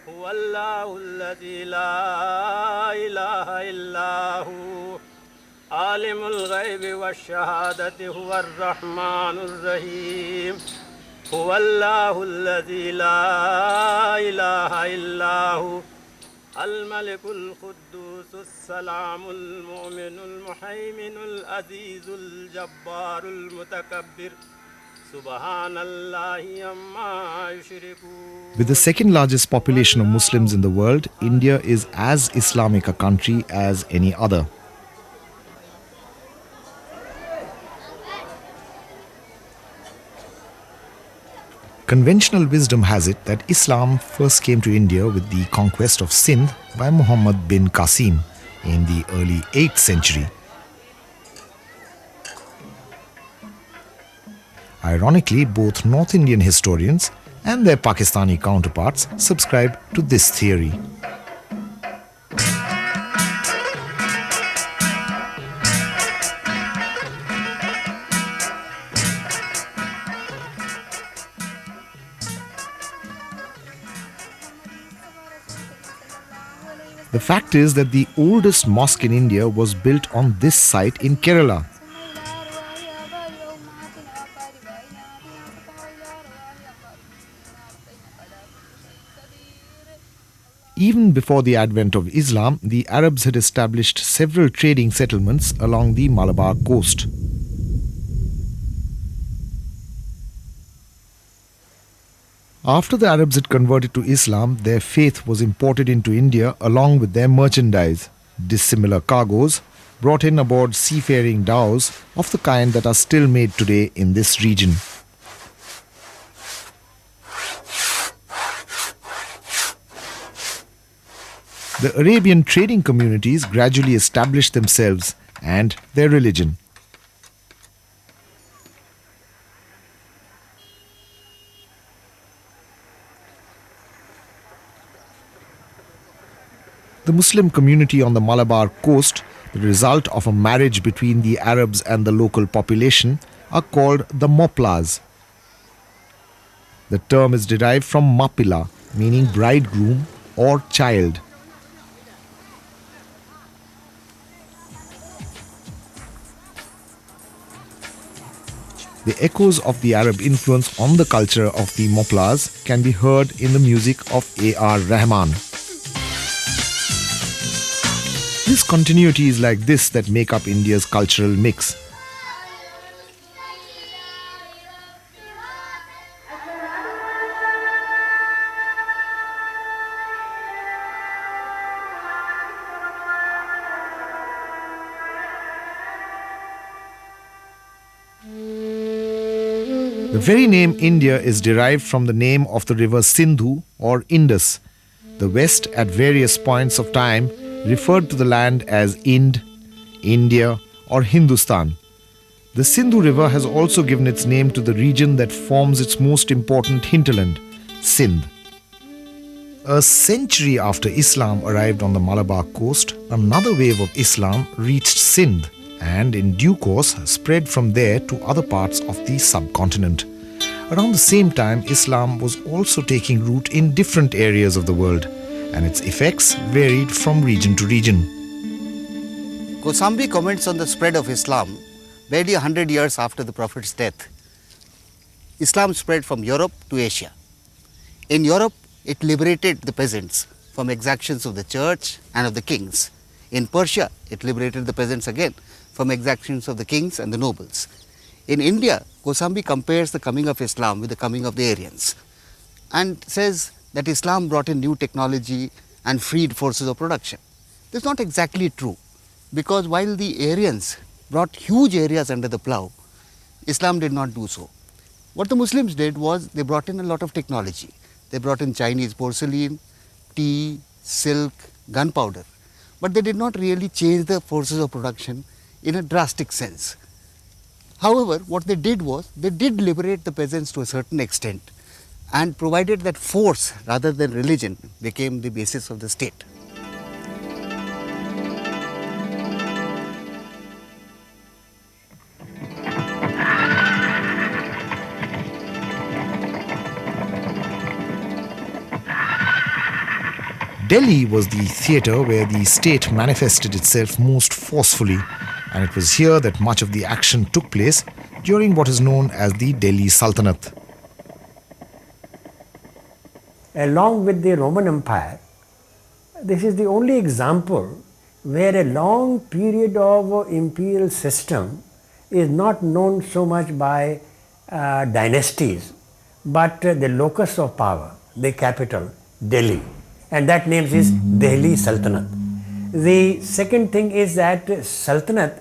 هو الله الذي لا إله إلا هو عالم الغيب والشهادة هو الرحمن الرحيم هو الله الذي لا إله إلا هو الملك القدوس السلام المؤمن المهيمن العزيز الجبار المتكبر سبحان الله عما يشركون. With the second largest population of Muslims in the world, India is as Islamic a country as any other. Conventional wisdom has it that Islam first came to India with the conquest of Sindh by Muhammad bin Qasim in the early 8th century. Ironically, both North Indian historians and their Pakistani counterparts subscribe to this theory. The fact is that the oldest mosque in India was built on this site in Kerala. Even before the advent of Islam, the Arabs had established several trading settlements along the Malabar coast. After the Arabs had converted to Islam, their faith was imported into India along with their merchandise. Dissimilar cargoes brought in aboard seafaring dhows of the kind that are still made today in this region. The Arabian trading communities gradually established themselves and their religion. The Muslim community on the Malabar coast, the result of a marriage between the Arabs and the local population, are called the Moplas. The term is derived from Mapila, meaning bridegroom or child. The echoes of the Arab influence on the culture of the Moplas can be heard in the music of A.R. Rahman. This continuity is like this that make up India's cultural mix. The very name India is derived from the name of the river Sindhu or Indus. The West at various points of time referred to the land as Ind, India or Hindustan. The Sindhu river has also given its name to the region that forms its most important hinterland, Sindh. A century after Islam arrived on the Malabar coast, another wave of Islam reached Sindh and in due course spread from there to other parts of the subcontinent. Around the same time, Islam was also taking root in different areas of the world, and its effects varied from region to region. Kosambi comments on the spread of Islam barely 100 years after the Prophet's death. Islam spread from Europe to Asia. In Europe, it liberated the peasants from exactions of the church and of the kings. In Persia, it liberated the peasants again from exactions of the kings and the nobles. In India, Kosambi compares the coming of Islam with the coming of the Aryans and says that Islam brought in new technology and freed forces of production. This is not exactly true, because while the Aryans brought huge areas under the plough, Islam did not do so. What the Muslims did was they brought in a lot of technology. They brought in Chinese porcelain, tea, silk, gunpowder, but they did not really change the forces of production in a drastic sense. However, what they did was they did liberate the peasants to a certain extent, and provided that force rather than religion became the basis of the state. Delhi was the theatre where the state manifested itself most forcefully, and it was here that much of the action took place during what is known as the Delhi Sultanate. Along with the Roman Empire, this is the only example where a long period of imperial system is not known so much by dynasties, but the locus of power, the capital, Delhi, and that name is Delhi Sultanate. The second thing is that Sultanate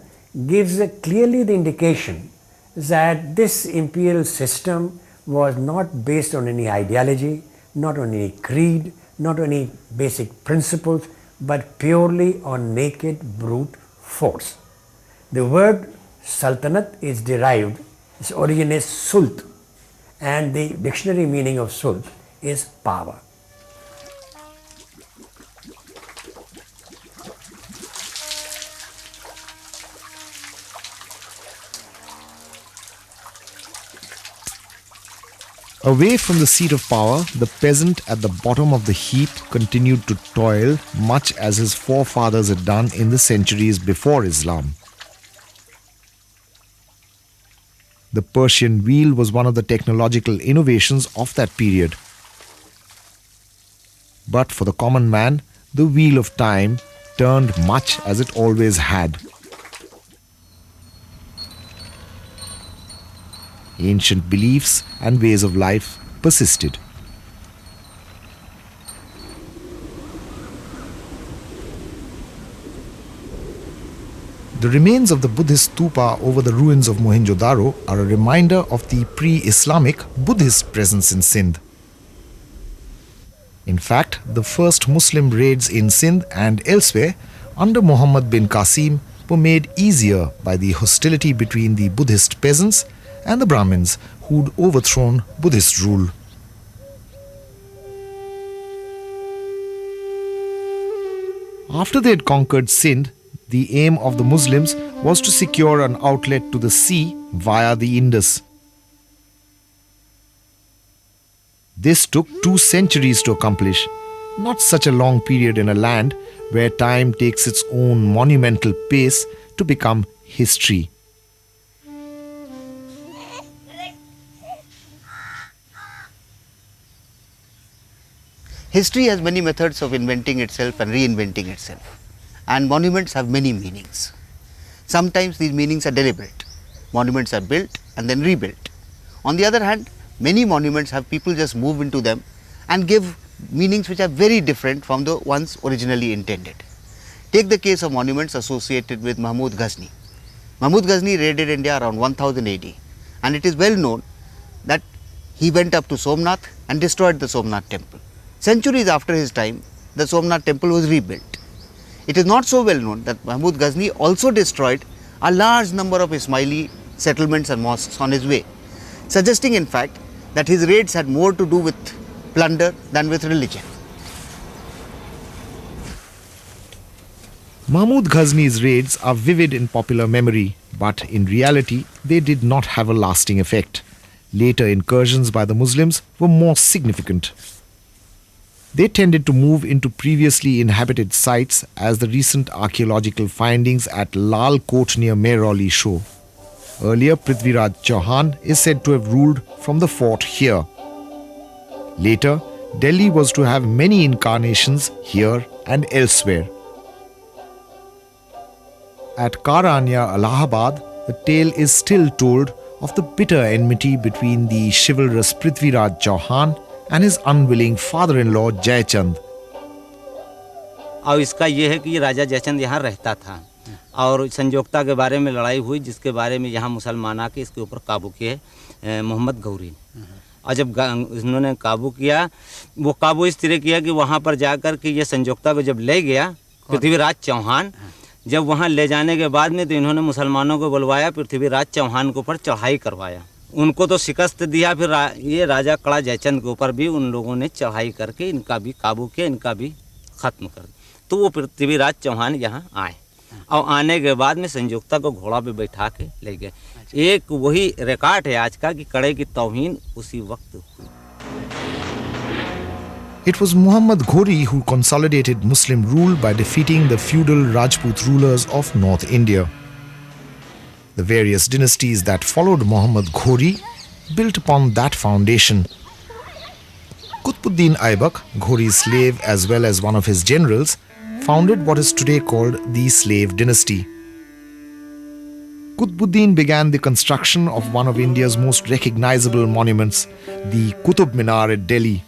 gives clearly the indication that this imperial system was not based on any ideology, not on any creed, not on any basic principles, but purely on naked brute force. The word Sultanate is derived, its origin is Sult, and the dictionary meaning of Sult is power. Away from the seat of power, the peasant at the bottom of the heap continued to toil much as his forefathers had done in the centuries before Islam. The Persian wheel was one of the technological innovations of that period. But for the common man, the wheel of time turned much as it always had. Ancient beliefs and ways of life persisted. The remains of the Buddhist stupa over the ruins of Mohenjo-daro are a reminder of the pre-Islamic Buddhist presence in Sindh. In fact, the first Muslim raids in Sindh and elsewhere under Muhammad bin Qasim were made easier by the hostility between the Buddhist peasants and the Brahmins who'd overthrown Buddhist rule. After they had conquered Sindh, the aim of the Muslims was to secure an outlet to the sea via the Indus. This took 2 centuries to accomplish, not such a long period in a land where time takes its own monumental pace to become history. History has many methods of inventing itself and reinventing itself, and monuments have many meanings. Sometimes these meanings are deliberate. Monuments are built and then rebuilt. On the other hand, many monuments have people just move into them and give meanings which are very different from the ones originally intended. Take the case of monuments associated with Mahmud Ghazni. Mahmud Ghazni raided India around 1000 AD, and it is well known that he went up to Somnath and destroyed the Somnath temple. Centuries after his time, the Somnath temple was rebuilt. It is not so well known that Mahmud Ghazni also destroyed a large number of Ismaili settlements and mosques on his way, suggesting in fact that his raids had more to do with plunder than with religion. Mahmud Ghazni's raids are vivid in popular memory, but in reality they did not have a lasting effect. Later incursions by the Muslims were more significant. They tended to move into previously inhabited sites, as the recent archaeological findings at Lal Kot near Mehrauli show. Earlier, Prithviraj Chauhan is said to have ruled from the fort here. Later, Delhi was to have many incarnations here and elsewhere. At Kara near Allahabad, the tale is still told of the bitter enmity between the chivalrous Prithviraj Chauhan and his unwilling father-in-law Jayachand. और इसका ये है कि ये राजा जयचंद यहाँ रहता था और संजोगता के बारे में लड़ाई हुई, जिसके बारे में यहाँ मुसलमान आके इसके ऊपर काबू किए मोहम्मद गौरी। और जब उन्होंने काबू किया, वो काबू इस तरह किया कि वहाँ पर जाकर के ये संजोगता को जब ले गया पृथ्वीराज चौहान, जब वहाँ ले जाने के बाद में तो इन्होंने मुसलमानों को बुलवाया, पृथ्वीराज चौहान के ऊपर चढ़ाई करवाया। उनको तो शिकस्त दिया, फिर ये राजा कड़ा जयचंद के ऊपर भी उन लोगों ने चढ़ाई करके इनका भी काबू किया, इनका भी ख़त्म कर दिया। तो वो पृथ्वीराज चौहान यहाँ आए और आने के बाद में संयुक्ता को घोड़ा पे बैठा के ले गए। एक वही रिकॉर्ड है आज का कि कड़े की तौहीन उसी वक्त हुई। It was Muhammad Ghori who consolidated Muslim rule by defeating the feudal Rajput rulers of North India. The various dynasties that followed Muhammad Ghori built upon that foundation. Qutbuddin Aibak, Ghori's slave as well as one of his generals, founded what is today called the Slave Dynasty. Qutbuddin began the construction of one of India's most recognizable monuments, the Qutub Minar at Delhi.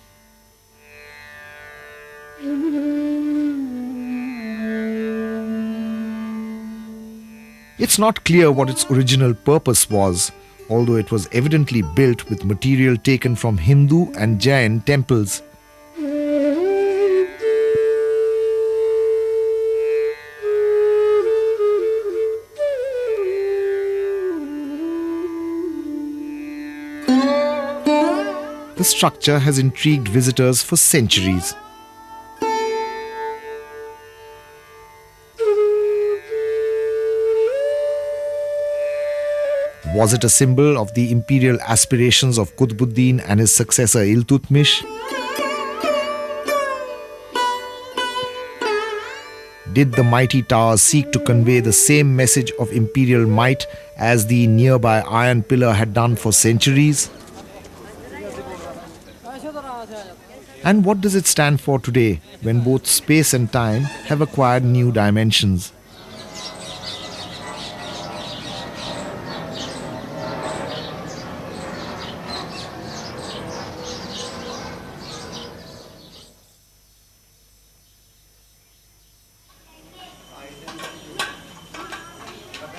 It's not clear what its original purpose was, although it was evidently built with material taken from Hindu and Jain temples. The structure has intrigued visitors for centuries. Was it a symbol of the imperial aspirations of Qutbuddin and his successor Iltutmish? Did the mighty tower seek to convey the same message of imperial might as the nearby iron pillar had done for centuries? And what does it stand for today, when both space and time have acquired new dimensions?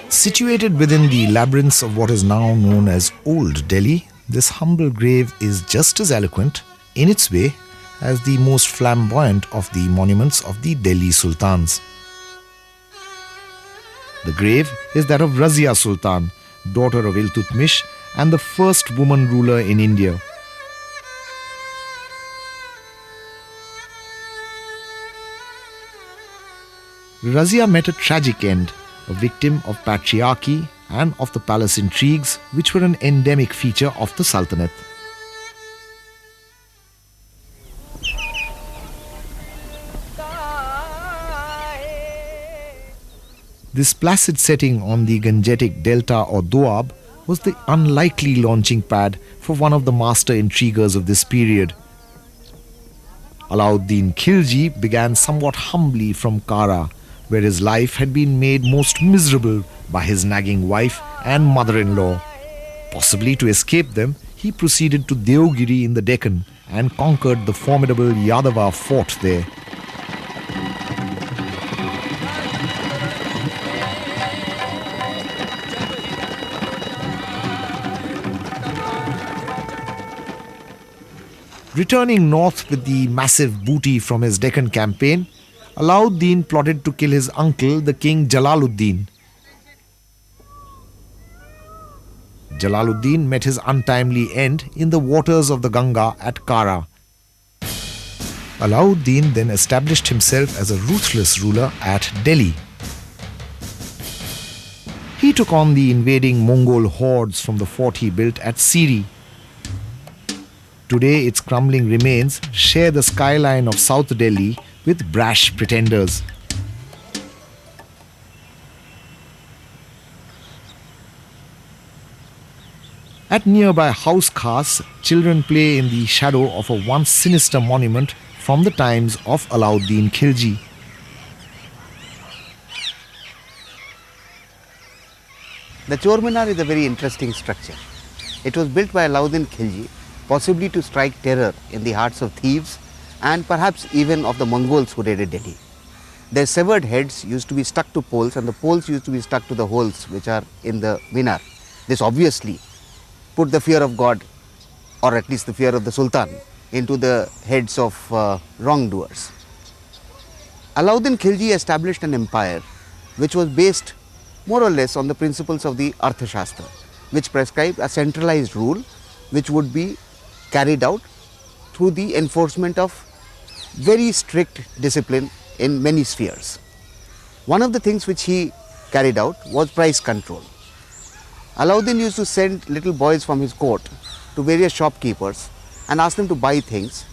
Situated within the labyrinths of what is now known as Old Delhi, this humble grave is just as eloquent, in its way, as the most flamboyant of the monuments of the Delhi Sultans. The grave is that of Razia Sultan, daughter of Iltutmish and the first woman ruler in India. Razia met a tragic end, a victim of patriarchy and of the palace intrigues, which were an endemic feature of the Sultanate. This placid setting on the Gangetic Delta or Doab was the unlikely launching pad for one of the master intriguers of this period. Alauddin Khilji began somewhat humbly from Kara, where his life had been made most miserable by his nagging wife and mother-in-law. Possibly to escape them, he proceeded to Deogiri in the Deccan and conquered the formidable Yadava fort there. Returning north with the massive booty from his Deccan campaign, Alauddin plotted to kill his uncle, the king Jalaluddin. Jalaluddin met his untimely end in the waters of the Ganga at Kara. Alauddin then established himself as a ruthless ruler at Delhi. He took on the invading Mongol hordes from the fort he built at Siri. Today, its crumbling remains share the skyline of South Delhi with brash pretenders. At nearby house khas, children play in the shadow of a once sinister monument from the times of Alauddin Khilji. The Chor Minar is a very interesting structure. It was built by Alauddin Khilji, possibly to strike terror in the hearts of thieves and perhaps even of the Mongols who raided Delhi. Their severed heads used to be stuck to poles, and the poles used to be stuck to the holes which are in the minar. This obviously put the fear of God, or at least the fear of the Sultan, into the heads of wrongdoers. Alauddin Khilji established an empire which was based more or less on the principles of the Arthashastra, which prescribed a centralized rule which would be carried out through the enforcement of very strict discipline in many spheres. One of the things which he carried out was price control. Alauddin used to send little boys from his court to various shopkeepers and ask them to buy things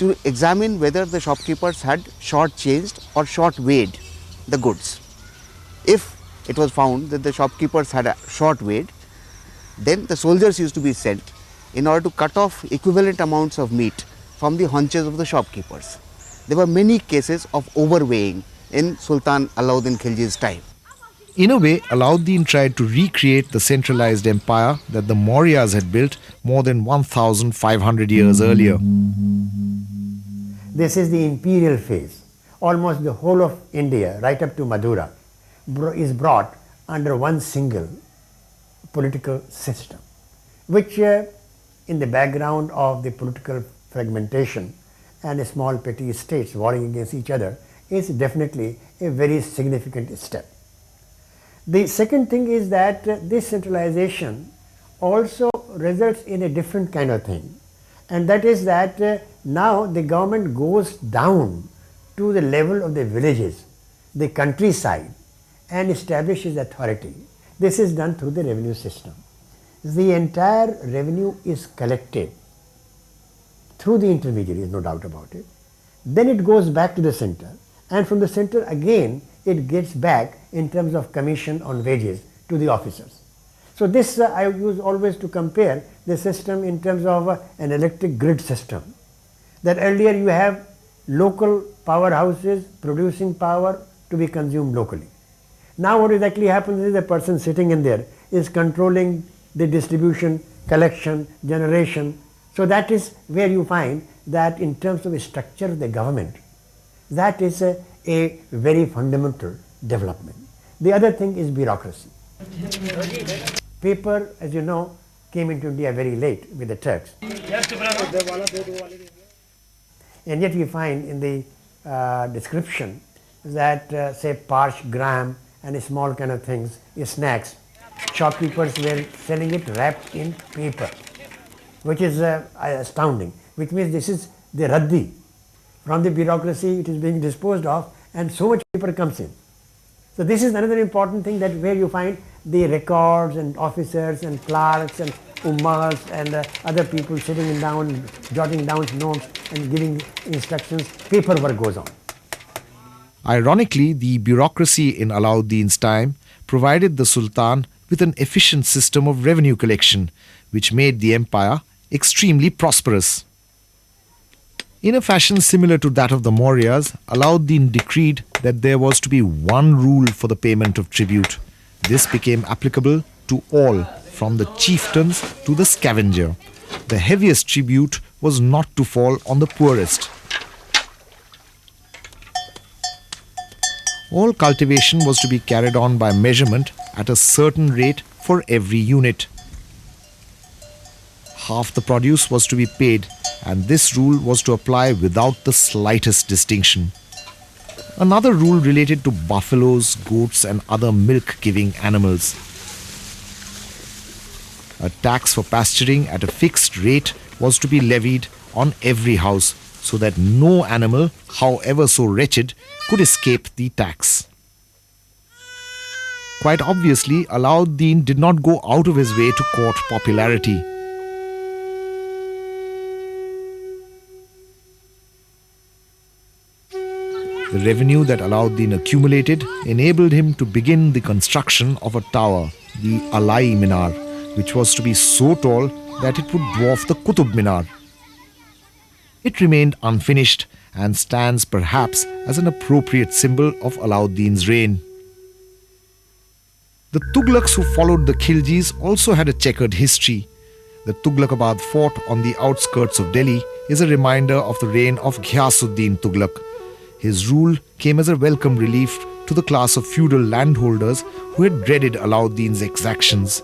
to examine whether the shopkeepers had short-changed or short-weighed the goods. If it was found that the shopkeepers had a short-weighed, then the soldiers used to be sent in order to cut off equivalent amounts of meat from the haunches of the shopkeepers. There were many cases of overweighing in Sultan Alauddin Khilji's time. In a way, Alauddin tried to recreate the centralized empire that the Mauryas had built more than 1,500 years earlier. This is the imperial phase. Almost the whole of India, right up to Madura, is brought under one single political system, which in the background of the political fragmentation and small petty states warring against each other is definitely a very significant step. The second thing is that this centralization also results in a different kind of thing, and that is that now the government goes down to the level of the villages, the countryside, and establishes authority. This is done through the revenue system. The entire revenue is collected through the intermediaries, no doubt about it. Then it goes back to the center, and from the center again it gets back in terms of commission on wages to the officers. So this I use always to compare the system in terms of an electric grid system. That earlier you have local powerhouses producing power to be consumed locally. Now what exactly happens is the person sitting in there is controlling the distribution, collection, generation. So that is where you find that in terms of the structure of the government, that is a very fundamental development. The other thing is bureaucracy. Paper, as you know, came into India very late with the Turks. And yet we find in the description that say parched gram and small kind of things, snacks, shopkeepers were selling it wrapped in paper, which is astounding, which means this is the raddi. From the bureaucracy it is being disposed of and so much paper comes in. So this is another important thing, that where you find the records and officers and clerks and ummas and other people sitting down, jotting down notes and giving instructions, paperwork goes on. Ironically, the bureaucracy in Alauddin's time provided the Sultan with an efficient system of revenue collection, which made the empire extremely prosperous. In a fashion similar to that of the Mauryas, Alauddin decreed that there was to be one rule for the payment of tribute. This became applicable to all, from the chieftains to the scavenger. The heaviest tribute was not to fall on the poorest. All cultivation was to be carried on by measurement at a certain rate for every unit. Half the produce was to be paid, and this rule was to apply without the slightest distinction. Another rule related to buffaloes, goats and other milk-giving animals. A tax for pasturing at a fixed rate was to be levied on every house, so that no animal, however so wretched, could escape the tax. Quite obviously, Alauddin did not go out of his way to court popularity. The revenue that Alauddin accumulated enabled him to begin the construction of a tower, the Alai Minar, which was to be so tall that it would dwarf the Qutub Minar. It remained unfinished and stands perhaps as an appropriate symbol of Alauddin's reign. The Tughlaks who followed the Khiljis also had a checkered history. The Tughlakabad Fort on the outskirts of Delhi is a reminder of the reign of Ghiasuddin Tughlak. His rule came as a welcome relief to the class of feudal landholders who had dreaded Alauddin's exactions.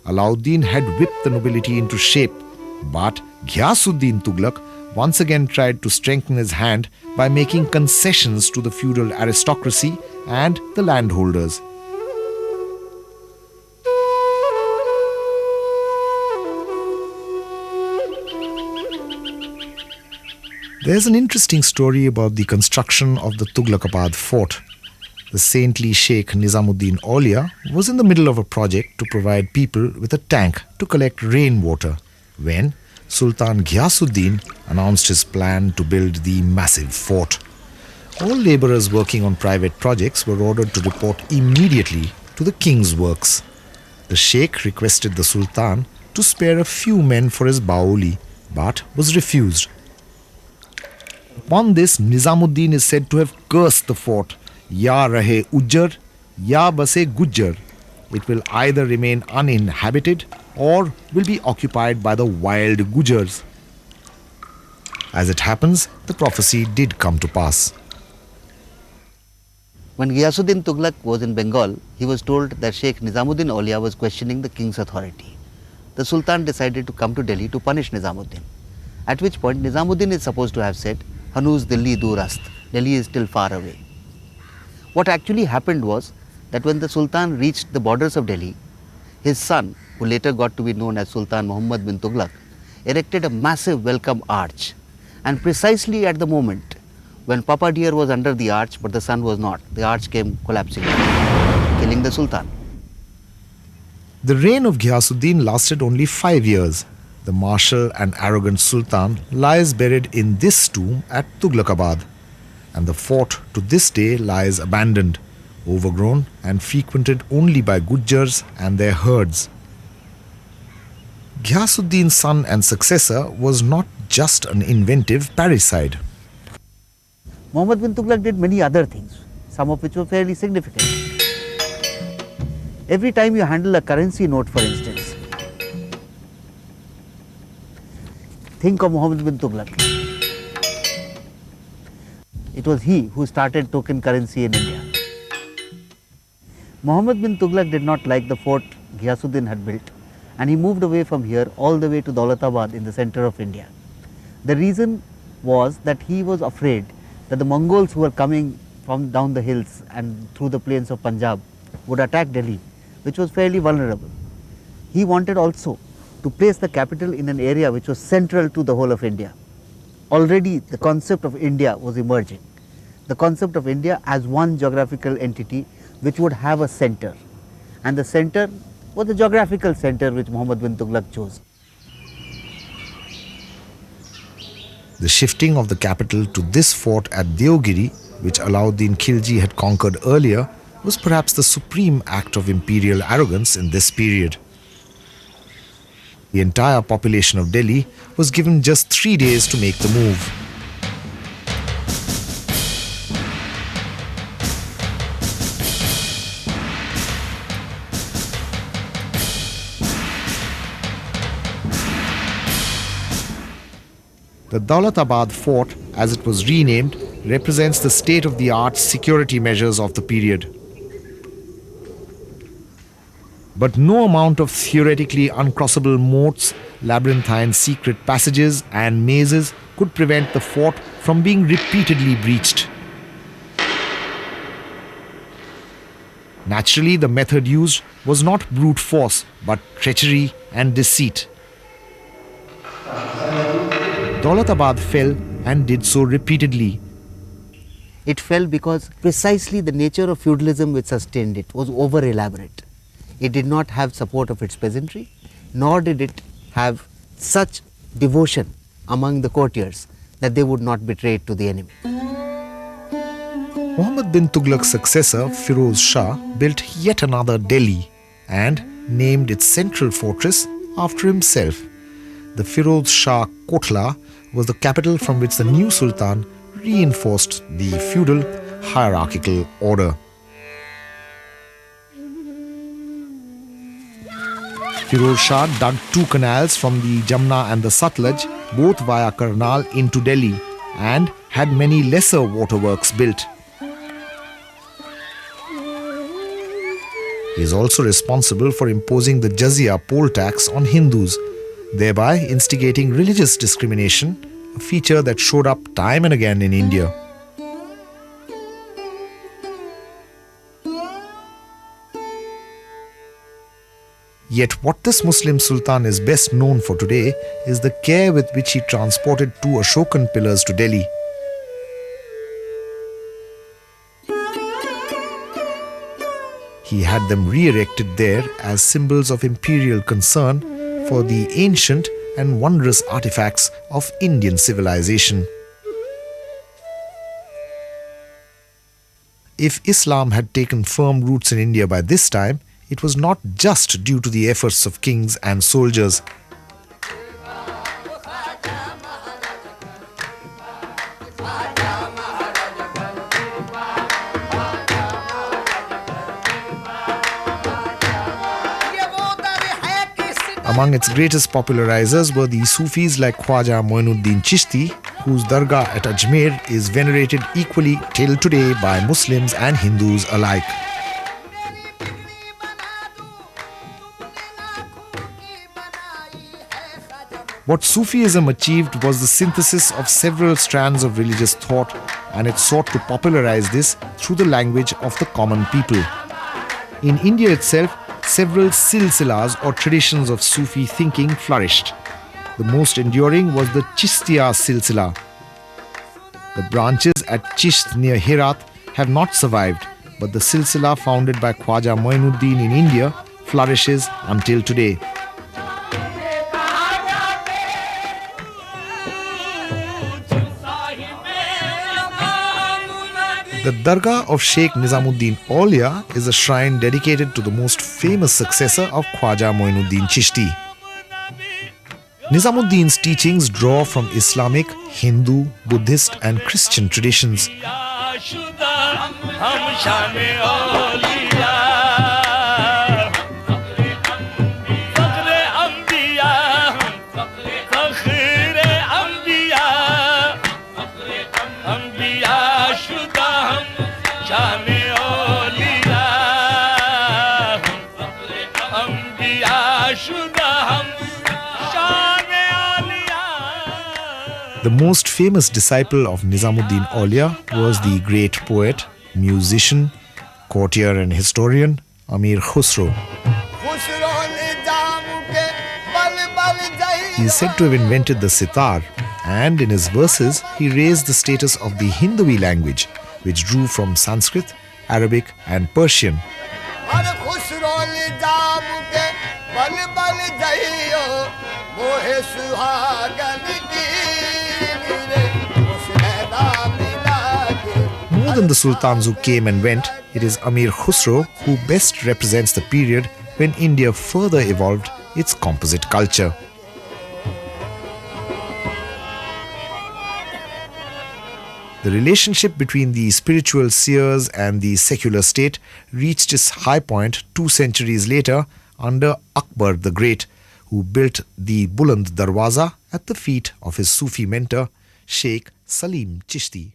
Alauddin had whipped the nobility into shape, but Ghiasuddin Tughlak once again tried to strengthen his hand by making concessions to the feudal aristocracy and the landholders. There's an interesting story about the construction of the Tughlakabad Fort. The saintly Sheikh Nizamuddin Auliya was in the middle of a project to provide people with a tank to collect rainwater when Sultan Ghiasuddin announced his plan to build the massive fort. All labourers working on private projects were ordered to report immediately to the king's works. The Sheikh requested the Sultan to spare a few men for his baoli, but was refused. Upon this, Nizamuddin is said to have cursed the fort, Ya rahe ujjar, ya base gujjar. It will either remain uninhabited or will be occupied by the wild Gujars. As it happens, the prophecy did come to pass. When Ghiasuddin Tughlak was in Bengal, he was told that Sheikh Nizamuddin Auliya was questioning the king's authority. The Sultan decided to come to Delhi to punish Nizamuddin. At which point Nizamuddin is supposed to have said, Hanuz Dilli dur ast, Delhi is still far away. What actually happened was that when the Sultan reached the borders of Delhi, his son, who later got to be known as Sultan Muhammad bin Tughlak, erected a massive welcome arch. And precisely at the moment when Papa Deer was under the arch but the son was not, the arch came collapsing down, killing the Sultan. The reign of Ghiasuddin lasted only 5 years. The martial and arrogant Sultan lies buried in this tomb at Tughlakabad, and the fort to this day lies abandoned, overgrown and frequented only by Gujars and their herds. Ghiasuddin's son and successor was not just an inventive parricide. Muhammad bin Tughlak did many other things, some of which were fairly significant. Every time you handle a currency note, for instance, think of Muhammad bin Tughlak. It was he who started token currency in India. Muhammad bin Tughlak did not like the fort Ghiasuddin had built, and he moved away from here all the way to Daulatabad in the center of India. The reason was that he was afraid that the Mongols who were coming from down the hills and through the plains of Punjab would attack Delhi, which was fairly vulnerable. He wanted also to place the capital in an area which was central to the whole of India. Already the concept of India was emerging. The concept of India as one geographical entity which would have a center, and the center was the geographical center which Muhammad bin Tughlak chose. The shifting of the capital to this fort at Deogiri, which Alauddin Khilji had conquered earlier, was perhaps the supreme act of imperial arrogance in this period. The entire population of Delhi was given just 3 days to make the move. The Daulatabad Fort, as it was renamed, represents the state-of-the-art security measures of the period. But no amount of theoretically uncrossable moats, labyrinthine secret passages and mazes could prevent the fort from being repeatedly breached. Naturally, the method used was not brute force, but treachery and deceit. Daulatabad fell and did so repeatedly. It fell because precisely the nature of feudalism which sustained it was over elaborate. It did not have support of its peasantry, nor did it have such devotion among the courtiers that they would not betray it to the enemy. Muhammad bin Tughlak's successor, Firoz Shah, built yet another Delhi and named its central fortress after himself. The Firoz Shah Kotla was the capital from which the new Sultan reinforced the feudal hierarchical order. Firoz Shah dug 2 canals from the Jamna and the Satluj, both via Karnal, into Delhi, and had many lesser waterworks built. He is also responsible for imposing the jizya poll tax on Hindus, thereby instigating religious discrimination, a feature that showed up time and again in India. Yet what this Muslim Sultan is best known for today is the care with which he transported 2 Ashokan pillars to Delhi. He had them re-erected there as symbols of imperial concern for the ancient and wondrous artifacts of Indian civilization. If Islam had taken firm roots in India by this time, it was not just due to the efforts of kings and soldiers. Among its greatest popularizers were the Sufis like Khwaja Moinuddin Chishti, whose dargah at Ajmer is venerated equally till today by Muslims and Hindus alike. What Sufism achieved was the synthesis of several strands of religious thought, and it sought to popularize this through the language of the common people. In India itself, several silsilas or traditions of Sufi thinking flourished. The most enduring was the Chishtiya silsila. The branches at Chisht near Herat have not survived, but the silsila founded by Khwaja Moinuddin in India flourishes until today. The Dargah of Sheikh Nizamuddin Auliya is a shrine dedicated to the most famous successor of Khwaja Moinuddin Chishti. Nizamuddin's teachings draw from Islamic, Hindu, Buddhist and Christian traditions. The most famous disciple of Nizamuddin Auliya was the great poet, musician, courtier and historian Amir Khusro. He is said to have invented the sitar, and in his verses he raised the status of the Hindu language, which drew from Sanskrit, Arabic and Persian. More than the sultans who came and went, it is Amir Khusro who best represents the period when India further evolved its composite culture. The relationship between the spiritual seers and the secular state reached its high point 2 centuries later under Akbar the Great, who built the Buland Darwaza at the feet of his Sufi mentor, Sheikh Salim Chishti.